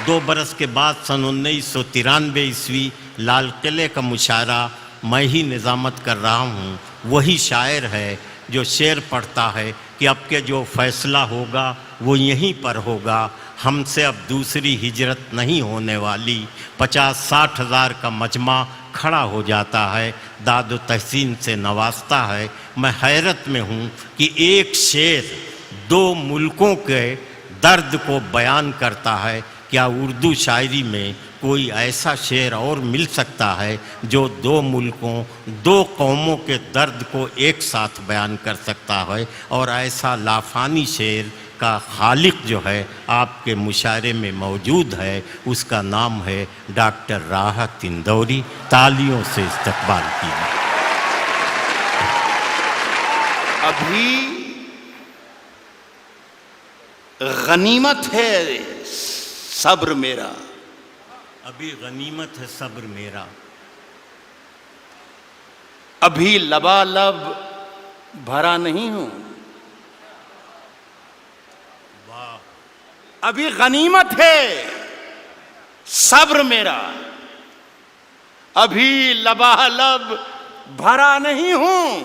2 برس کے بعد سن 1993 عیسوی لال قلعے کا مشاعرہ میں ہی نظامت کر رہا ہوں. وہی شاعر ہے جو شعر پڑھتا ہے کہ اب کے جو فیصلہ ہوگا وہ یہیں پر ہوگا. ہم سے اب دوسری ہجرت نہیں ہونے والی. 50-60 ہزار کا مجمع کھڑا ہو جاتا ہے, داد و تحسین سے نوازتا ہے. میں حیرت میں ہوں کہ ایک شعر 2 ملکوں کے درد کو بیان کرتا ہے. کیا اردو شاعری میں کوئی ایسا شعر اور مل سکتا ہے جو 2 ملکوں 2 قوموں کے درد کو ایک ساتھ بیان کر سکتا ہے؟ اور ایسا لافانی شعر کا خالق جو ہے آپ کے مشاعرے میں موجود ہے, اس کا نام ہے ڈاکٹر راحت اندوری. تالیوں سے استقبال کیجیے. ابھی غنیمت ہے صبر میرا. ابھی غنیمت ہے صبر میرا. ابھی لبالب بھرا نہیں ہوں. واہ. ابھی غنیمت ہے صبر میرا. ابھی لبالب بھرا نہیں ہوں.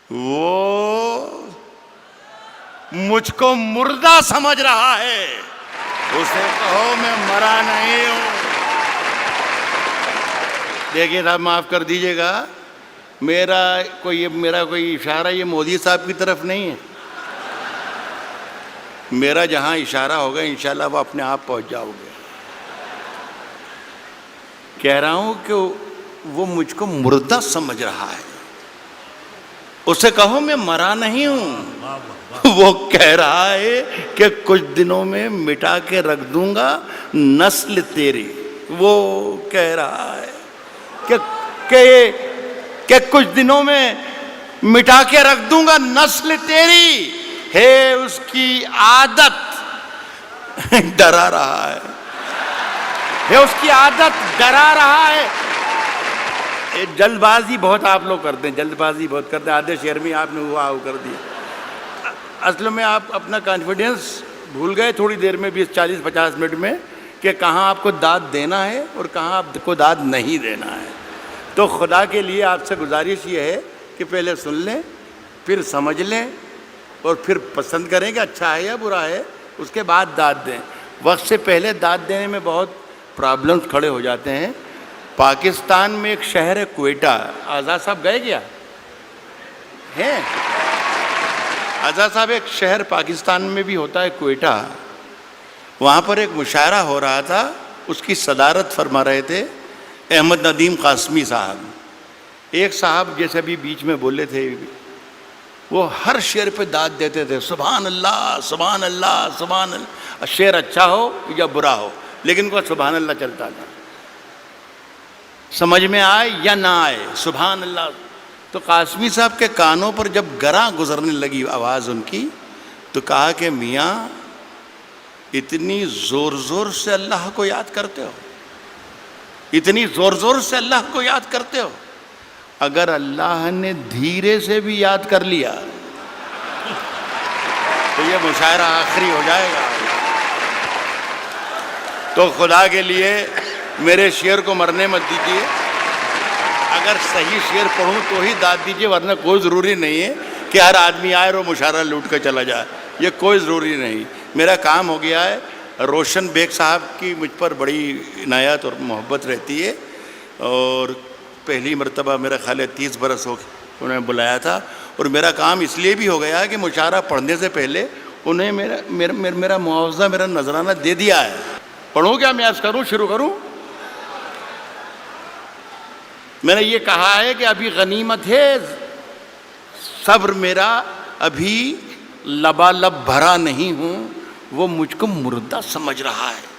وہ مجھ کو مردہ سمجھ رہا ہے, اسے کہو میں مرا نہیں ہوں. دیکھیے صاحب معاف کر دیجئے گا, میرا کوئی اشارہ یہ مودی صاحب کی طرف نہیں ہے. میرا جہاں اشارہ ہوگا انشاءاللہ وہ اپنے آپ پہنچ جاؤ گے. کہہ رہا ہوں کہ وہ مجھ کو مردہ سمجھ رہا ہے, اسے کہو میں مرا نہیں ہوں. وہ کہہ رہا ہے کہ کچھ دنوں میں مٹا کے رکھ دوں گا نسل تیری. وہ کہہ رہا ہے کہ کچھ دنوں میں مٹا کے رکھ دوں گا نسل تیری. ہے اس کی عادت ڈرا رہا ہے. ہے اس کی عادت ڈرا رہا ہے. جلد بازی بہت آپ لوگ کرتے ہیں, جلد بازی بہت کرتے ہیں. آدھے شعر میں آپ نے ہوا کر دیا. اصل میں آپ اپنا کانفیڈنس بھول گئے تھوڑی دیر میں, 20-40-50 منٹ میں, کہ کہاں آپ کو داد دینا ہے اور کہاں آپ کو داد نہیں دینا ہے. تو خدا کے لیے آپ سے گزارش یہ ہے کہ پہلے سن لیں, پھر سمجھ لیں, اور پھر پسند کریں کہ اچھا ہے یا برا ہے, اس کے بعد داد دیں. وقت سے پہلے داد دینے میں بہت پرابلمز کھڑے ہو جاتے ہیں. پاکستان میں ایک شہر ہے کوئٹہ. آزاد صاحب گئے کیا ہیں؟ آزاد صاحب, ایک شہر پاکستان میں بھی ہوتا ہے کوئٹہ. وہاں پر ایک مشاعرہ ہو رہا تھا, اس کی صدارت فرما رہے تھے احمد ندیم قاسمی صاحب. ایک صاحب جیسے ابھی بیچ میں بولے تھے, وہ ہر شعر پہ داد دیتے تھے, سبحان اللہ سبحان اللہ سبحان اللہ. شعر اچھا ہو یا برا ہو, لیکن وہ سبحان اللہ چلتا تھا. سمجھ میں آئے یا نہ آئے, سبحان اللہ. تو قاسمی صاحب کے کانوں پر جب گراں گزرنے لگی آواز ان کی, تو کہا کہ میاں اتنی زور زور سے اللہ کو یاد کرتے ہو, اتنی زور زور سے اللہ کو یاد کرتے ہو, اگر اللہ نے دھیرے سے بھی یاد کر لیا تو یہ مشاعرہ آخری ہو جائے گا. تو خدا کے لیے میرے شعر کو مرنے مت دیجیے. اگر صحیح شعر پڑھوں تو ہی داد دیجیے, ورنہ کوئی ضروری نہیں ہے کہ ہر آدمی آئے اور مشاعرہ لوٹ کر چلا جائے. یہ کوئی ضروری نہیں. میرا کام ہو گیا ہے. روشن بیگ صاحب کی مجھ پر بڑی عنایت اور محبت رہتی ہے, اور پہلی مرتبہ میرا خیال ہے 30 برس ہو انہوں نے بلایا تھا. اور میرا کام اس لیے بھی ہو گیا کہ مشاعرہ پڑھنے سے پہلے انہیں میرا معاوضہ, میرا نذرانہ دے دیا ہے. پڑھوں کیا میں عرض کروں, شروع کروں؟ میں نے یہ کہا ہے کہ ابھی غنیمت ہے صبر میرا, ابھی لبالب بھرا نہیں ہوں. وہ مجھ کو مردہ سمجھ رہا ہے,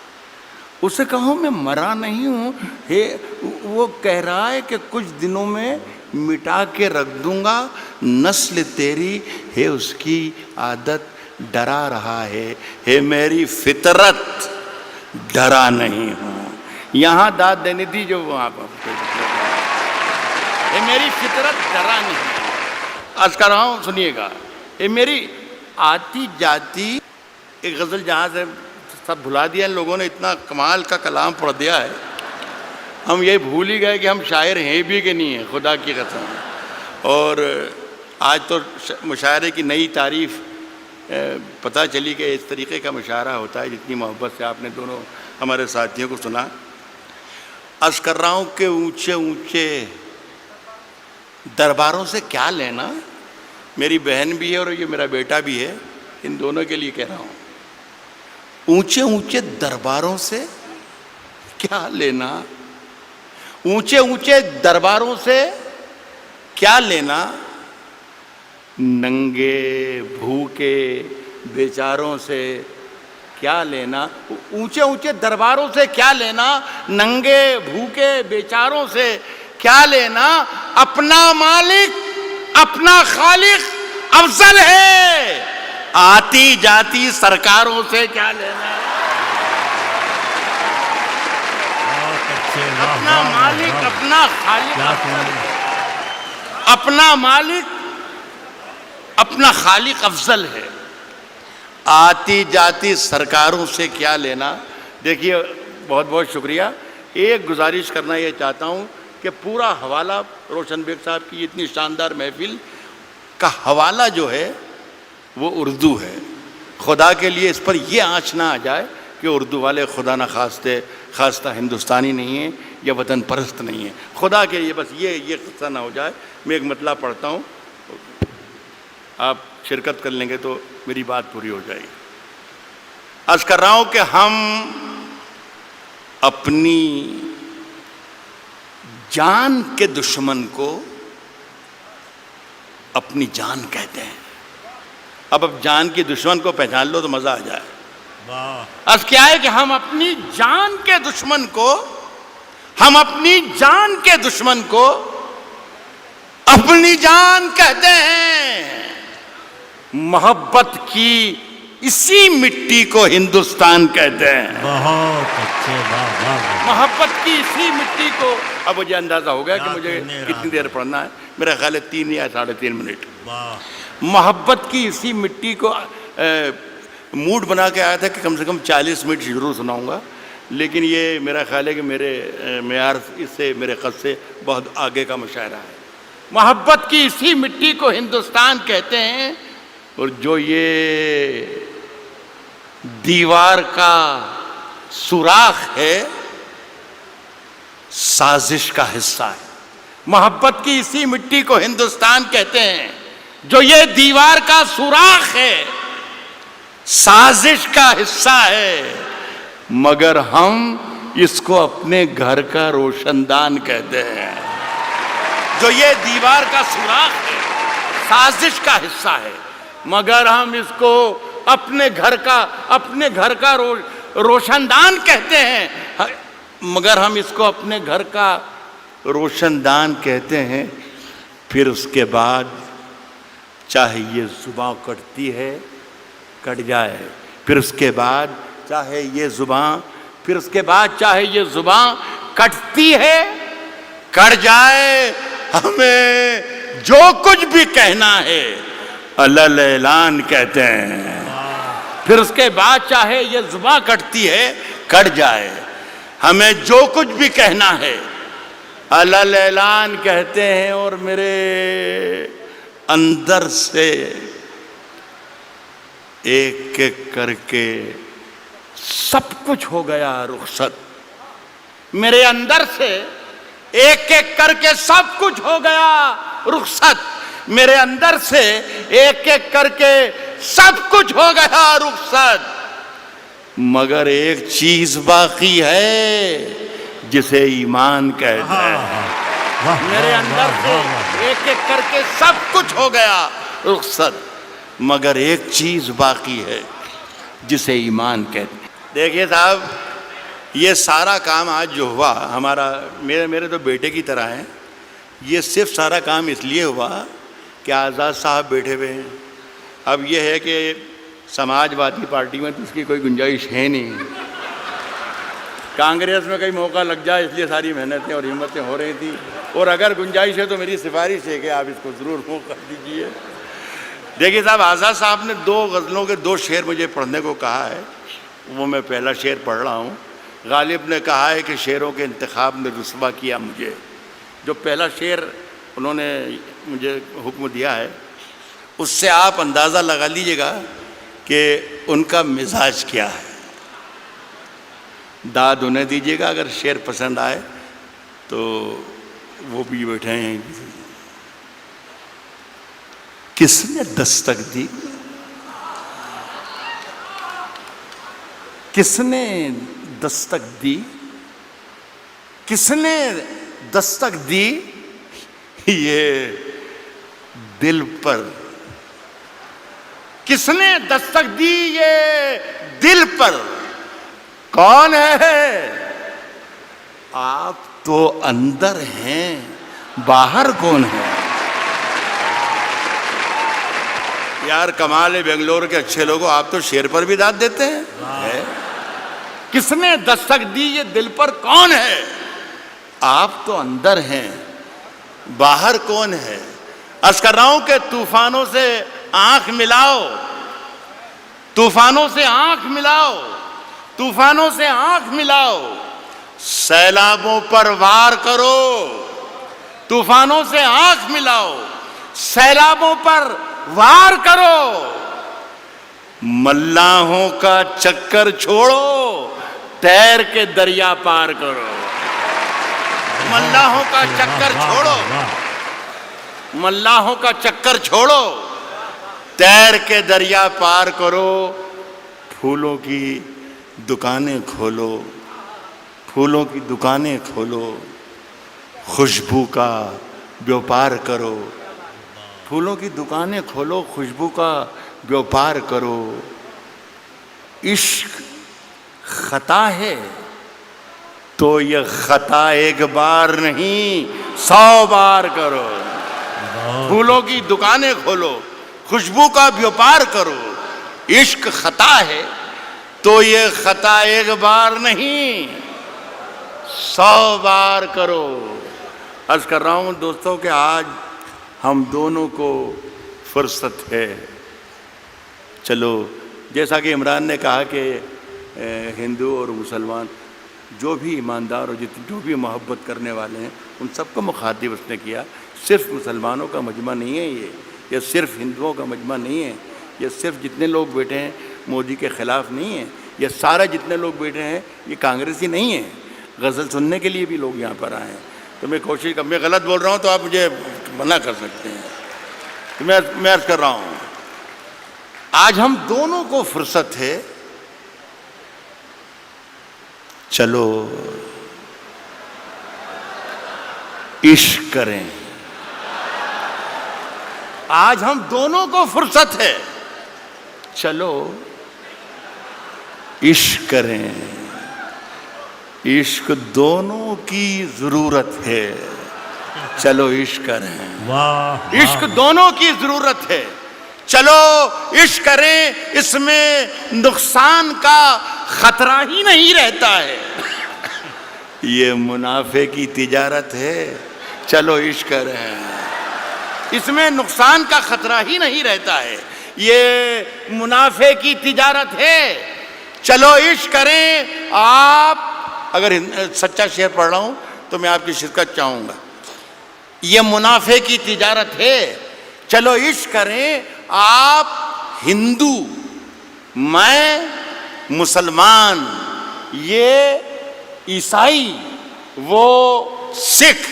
اسے کہوں میں مرا نہیں ہوں. وہ کہہ رہا ہے کہ کچھ دنوں میں مٹا کے رکھ دوں گا نسل تیری. ہے اس کی عادت ڈرا رہا ہے. ہے میری فطرت ڈرا نہیں ہوں. یہاں داد دینی تھی جو وہاں پر. اے میری فطرت ڈرا نہیں. عرض کر رہا ہوں, سنیے گا. اے میری آتی جاتی ایک غزل جہاں سے سب بھلا دیا ان لوگوں نے، اتنا کمال کا کلام پڑھ دیا ہے، ہم یہ بھول ہی گئے کہ ہم شاعر ہیں بھی کہ نہیں ہیں، خدا کی قسم۔ اور آج تو مشاعرے کی نئی تعریف پتہ چلی کہ اس طریقے کا مشاعرہ ہوتا ہے، جتنی محبت سے آپ نے دونوں ہمارے ساتھیوں کو سنا۔ عرض کر رہا ہوں کہ اونچے اونچے درباروں سے کیا لینا، میری بہن بھی ہے اور یہ میرا بیٹا بھی ہے، ان دونوں کے لیے کہہ رہا ہوں، اونچے اونچے درباروں سے کیا لینا، اونچے اونچے درباروں سے کیا لینا، ننگے بھوکے بیچاروں سے کیا لینا، اونچے اونچے درباروں سے کیا لینا، ننگے بھوکے بیچاروں سے کیا لینا، اپنا مالک اپنا خالق افضل ہے، آتی جاتی سرکاروں سے کیا لینا، اپنا مالک اپنا خالق، اپنا مالک اپنا خالق افضل ہے، آتی جاتی سرکاروں سے کیا لینا۔ دیکھیے بہت بہت شکریہ۔ ایک گزارش کرنا یہ چاہتا ہوں کہ پورا حوالہ روشن بیگ صاحب کی اتنی شاندار محفل کا حوالہ جو ہے وہ اردو ہے۔ خدا کے لیے اس پر یہ آنچ نہ آ جائے کہ اردو والے خدا نہ خواستہ ہندوستانی نہیں ہیں یا وطن پرست نہیں ہیں، خدا کے لیے بس یہ قصہ نہ ہو جائے۔ میں ایک مطلب پڑھتا ہوں، آپ شرکت کر لیں گے تو میری بات پوری ہو جائے گی۔ عرض کر رہا ہوں کہ ہم اپنی جان کے دشمن کو اپنی جان کہتے ہیں۔ اب جان کی دشمن کو پہچان لو تو مزہ آ جائے۔ عرض کیا ہے کہ ہم اپنی جان کے دشمن کو، ہم اپنی جان کے دشمن کو اپنی جان کہتے ہیں، محبت کی اسی مٹی کو ہندوستان کہتے ہیں۔ بہت اچھے، محبت کی اسی مٹی کو، اب مجھے اندازہ ہو گیا کہ مجھے کتنی دیر پڑھنا ہے، میرا خیال ہے 3 یا 3.5 منٹ۔ محبت کی اسی مٹی کو موڈ بنا کے آیا تھا کہ کم سے کم 40 منٹ ضرور سناؤں گا، لیکن یہ میرا خیال ہے کہ میرے معیار اس سے، میرے قد سے بہت آگے کا مشاعرہ ہے۔ محبت کی اسی مٹی کو ہندوستان کہتے ہیں، اور جو یہ دیوار کا سوراخ ہے سازش کا حصہ ہے۔ محبت کی اسی مٹی کو ہندوستان کہتے ہیں، جو یہ دیوار کا سوراخ ہے سازش کا حصہ ہے، مگر ہم اس کو اپنے گھر کا روشن دان کہتے ہیں۔ جو یہ دیوار کا سوراخ ہے سازش کا حصہ ہے، مگر ہم اس کو اپنے گھر کا روشن دان کہتے ہیں، مگر ہم اس کو اپنے گھر کا روشن دان کہتے ہیں۔ پھر اس کے بعد چاہے یہ زباں کٹتی ہے کٹ جائے، پھر اس کے بعد چاہے یہ زباں کٹتی ہے کٹ جائے، ہمیں جو کچھ بھی کہنا ہے علل اعلان کہتے ہیں۔ پھر اس کے بعد چاہے یہ زباں کٹتی ہے کٹ جائے، ہمیں جو کچھ بھی کہنا ہے علل اعلان کہتے ہیں۔ اور میرے اندر سے ایک ایک کر کے سب کچھ ہو گیا رخصت، میرے اندر سے ایک ایک کر کے سب کچھ ہو گیا رخصت، میرے اندر سے ایک ایک کر کے سب کچھ ہو گیا رخصت، مگر ایک چیز باقی ہے جسے ایمان کہتے ہیں۔ میرے اندر سے ایک ایک کر کے سب کچھ ہو گیا رخصت، مگر ایک چیز باقی ہے جسے ایمان کہتے ہیں۔ دیکھیے صاحب، یہ سارا کام آج جو ہوا ہمارا، میرے تو بیٹے کی طرح ہیں، یہ صرف سارا کام اس لیے ہوا کہ آزاد صاحب بیٹھے ہوئے ہیں۔ اب یہ ہے کہ سماج وادی پارٹی میں تو اس کی کوئی گنجائش ہے نہیں، کانگریس میں کئی موقع لگ جائے، اس لیے ساری محنتیں اور ہمتیں ہو رہی تھیں، اور اگر گنجائش ہے تو میری سفارش ہے کہ آپ اس کو ضرور موقع دیجیے۔ دیکھیے صاحب، آزاد صاحب نے 2 غزلوں کے 2 شعر مجھے پڑھنے کو کہا ہے، وہ میں پہلا شعر پڑھ رہا ہوں. غالب نے کہا ہے کہ شعروں کے انتخاب نے رسوا کیا مجھے. جو پہلا شعر انہوں نے مجھے حکم دیا ہے اس سے آپ اندازہ لگا لیجئے گا کہ ان کا مزاج کیا ہے. داد انہیں دیجئے گا اگر شعر پسند آئے تو وہ بھی بیٹھے ہیں. کس نے دستک دی؟ کس نے دستک دی؟ کس نے دستک دی یہ دل پر؟ کس نے دستک دی یہ دل پر؟ کون ہے؟ آپ تو اندر ہیں، باہر کون ہے؟ یار کمال ہے بنگلور کے اچھے لوگوں، آپ تو شعر پر بھی داد دیتے ہیں. کس نے دستک دی یہ دل پر؟ کون ہے؟ آپ تو اندر ہیں، باہر کون ہے؟ عرض کر رہا ہوں کہ طوفانوں سے آنکھ ملاؤ، طوفانوں سے آنکھ ملاؤ، طوفانوں سے آنکھ ملاؤ، سیلابوں پر وار کرو. طوفانوں سے آنکھ ملاؤ، سیلابوں پر وار کرو. ملاحوں کا چکر چھوڑو، تیر کے دریا پار کرو. ملاحوں کا چکر چھوڑو، ملاحوں کا چکر چھوڑو، تیر کے دریا پار کرو. پھولوں کی دکانیں کھولو، پھولوں کی دکانیں کھولو، خوشبو کا بیوپار کرو. پھولوں کی دکانیں کھولو، خوشبو کا بیوپار کرو. عشق خطا ہے تو یہ خطا ایک بار نہیں 100 بار کرو. پھولوں کی دکانیں کھولو، خوشبو کا بیوپار کرو. عشق خطا ہے تو یہ خطا ایک بار نہیں 100 بار کرو. عرض کر رہا ہوں دوستوں کہ آج ہم دونوں کو فرصت ہے. چلو جیسا کہ عمران نے کہا کہ ہندو اور مسلمان جو بھی ایماندار اور جو بھی محبت کرنے والے ہیں ان سب کو مخاطب اس نے کیا. صرف مسلمانوں کا مجمع نہیں ہے یہ صرف ہندوؤں کا مجمع نہیں ہے، یہ صرف جتنے لوگ بیٹھے ہیں مودی کے خلاف نہیں ہے، یہ سارے جتنے لوگ بیٹھے ہیں یہ کانگریسی نہیں ہیں. غزل سننے کے لیے بھی لوگ یہاں پر آئے ہیں. تو میں کوشش میں غلط بول رہا ہوں تو آپ مجھے منع کر سکتے ہیں. تو میں عرض کر رہا ہوں آج ہم دونوں کو فرصت ہے. چلو عشق کریں. آج ہم دونوں کو فرصت ہے. چلو عشق کریں. عشق دونوں کی ضرورت ہے. چلو عشق کریں. عشق دونوں کی ضرورت ہے. چلو عشق کریں. اس میں نقصان کا خطرہ ہی نہیں رہتا ہے. یہ منافع کی تجارت ہے. چلو عشق کریں. اس میں نقصان کا خطرہ ہی نہیں رہتا ہے. یہ منافع کی تجارت ہے. چلو عشق کریں. آپ اگر سچا شعر پڑھ رہا ہوں تو میں آپ کی شرکت چاہوں گا. یہ منافع کی تجارت ہے. چلو عشق کریں. آپ ہندو، میں مسلمان، یہ عیسائی، وہ سکھ.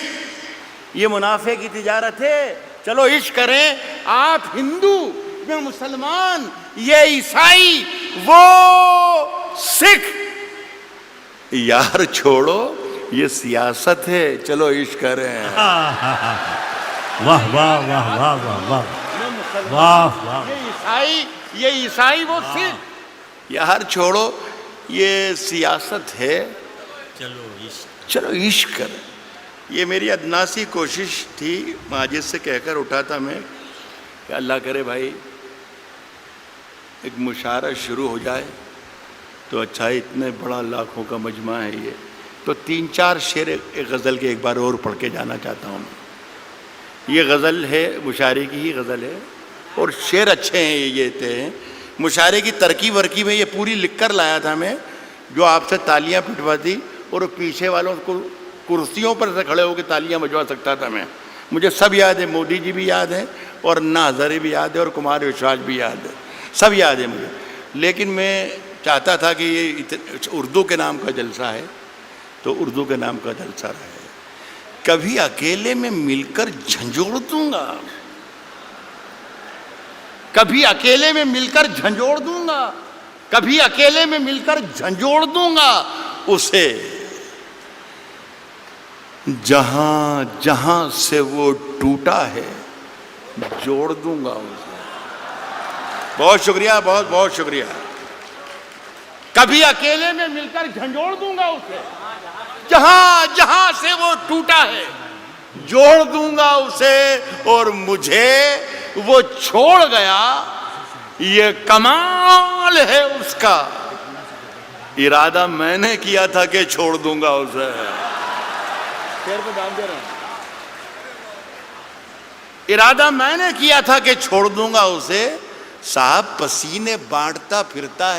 یہ منافع کی تجارت ہے. چلو عشق کریں. آپ ہندو، میں مسلمان، یہ عیسائی، وہ سکھ. یار چھوڑو یہ سیاست ہے. چلو عشق کریں. واہ واہ واہ واہ واہ واہ واہ. یہ عیسائی وہ سکھ. یار چھوڑو یہ سیاست ہے. چلو عشق کریں. یہ میری ادناسی کوشش تھی. ماجد سے کہہ کر اٹھا تھا میں کہ اللہ کرے بھائی ایک مشاعرہ شروع ہو جائے تو اچھا. اتنے بڑا لاکھوں کا مجمع ہے یہ. تو 3-4 شعر ایک غزل کے ایک بار اور پڑھ کے جانا چاہتا ہوں. یہ غزل ہے، مشاعرے کی ہی غزل ہے اور شعر اچھے ہیں. یہ تھے مشاعرے کی ترکیب ورکی میں یہ پوری لکھ کر لایا تھا میں، جو آپ سے تالیاں پٹواتی اور پیچھے والوں کو کرسیوں پر سے کھڑے ہو کے تالیاں بجوا سکتا تھا میں. مجھے سب یاد ہے، مودی جی بھی یاد ہے اور انا ہزارے بھی یاد ہے اور کمار وشواس بھی یاد ہے، سب یاد ہے مجھے. لیکن میں چاہتا تھا کہ یہ اردو کے نام کا جلسہ ہے تو اردو کے نام کا جلسہ رہے. کبھی اکیلے میں مل کر جھنجھوڑ دوں گا، کبھی اکیلے میں مل کر جھنجھوڑ دوں گا، کبھی اکیلے میں مل کر جھنجھوڑ دوں گا اسے، جہاں جہاں سے وہ ٹوٹا ہے جوڑ دوں گا اسے. بہت شکریہ، بہت بہت شکریہ. کبھی اکیلے میں مل کر جھنجھوڑ دوں گا اسے، جہاں جہاں سے وہ ٹوٹا ہے جوڑ دوں گا اسے، اور مجھے وہ چھوڑ گیا یہ کمال ہے اس کا، ارادہ میں نے کیا تھا کہ چھوڑ دوں گا اسے. شعر پہ دام دے رہا ہوں. ارادہ میں نے کیا تھا کہ چھوڑ دوں گا اسے، صاحب پسینے بانٹتا پھرتا ہے